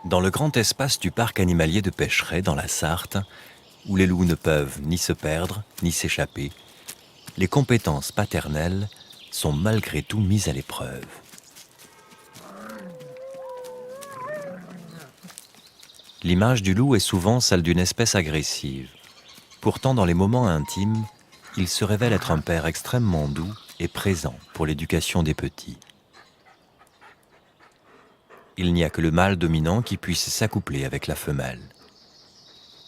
Dans le grand espace du parc animalier de Pêcheret, dans la Sarthe, où les loups ne peuvent ni se perdre, ni s'échapper, les compétences paternelles sont malgré tout mises à l'épreuve. L'image du loup est souvent celle d'une espèce agressive. Pourtant, dans les moments intimes, il se révèle être un père extrêmement doux et présent pour l'éducation des petits. Il n'y a que le mâle dominant qui puisse s'accoupler avec la femelle.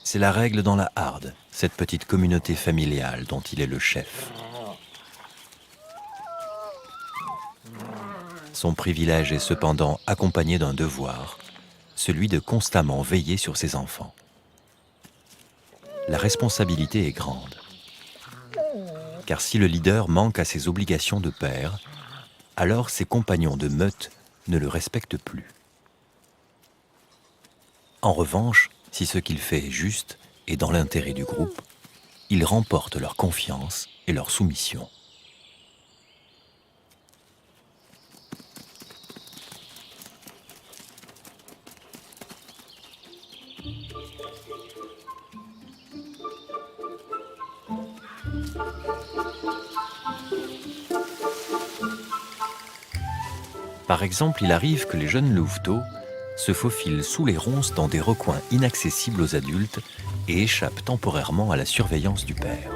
C'est la règle dans la Harde, cette petite communauté familiale dont il est le chef. Son privilège est cependant accompagné d'un devoir, celui de constamment veiller sur ses enfants. La responsabilité est grande, car si le leader manque à ses obligations de père, alors ses compagnons de meute ne le respectent plus. En revanche, si ce qu'il fait est juste et dans l'intérêt du groupe, il remporte leur confiance et leur soumission. Par exemple, il arrive que les jeunes louveteaux se faufilent sous les ronces dans des recoins inaccessibles aux adultes et échappent temporairement à la surveillance du père.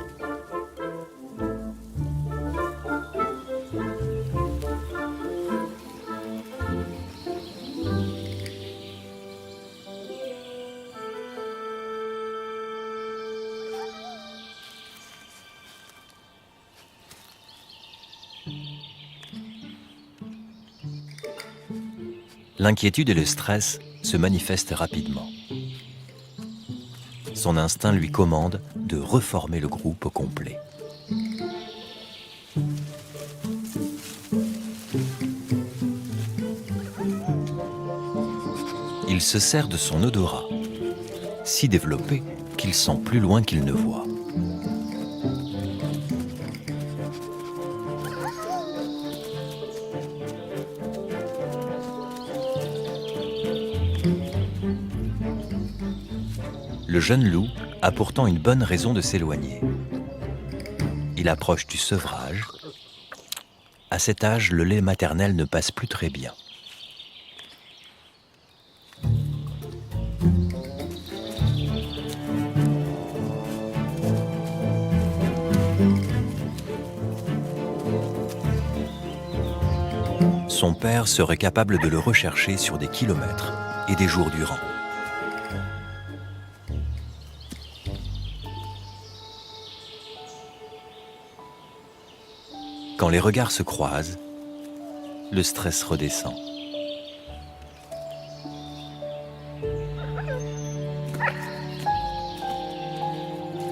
L'inquiétude et le stress se manifestent rapidement. Son instinct lui commande de reformer le groupe au complet. Il se sert de son odorat, si développé qu'il sent plus loin qu'il ne voit. Le jeune loup a pourtant une bonne raison de s'éloigner. Il approche du sevrage. À cet âge, le lait maternel ne passe plus très bien. Son père serait capable de le rechercher sur des kilomètres et des jours durant. Quand les regards se croisent, le stress redescend.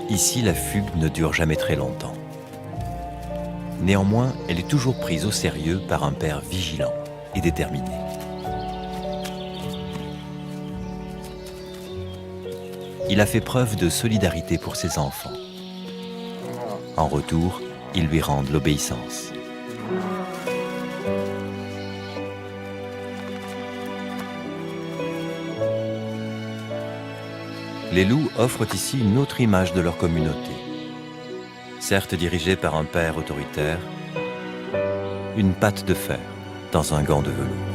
Ici, la fugue ne dure jamais très longtemps. Néanmoins, elle est toujours prise au sérieux par un père vigilant et déterminé. Il a fait preuve de solidarité pour ses enfants. En retour, ils lui rendent l'obéissance. Les loups offrent ici une autre image de leur communauté. Certes dirigée par un père autoritaire, une patte de fer dans un gant de velours.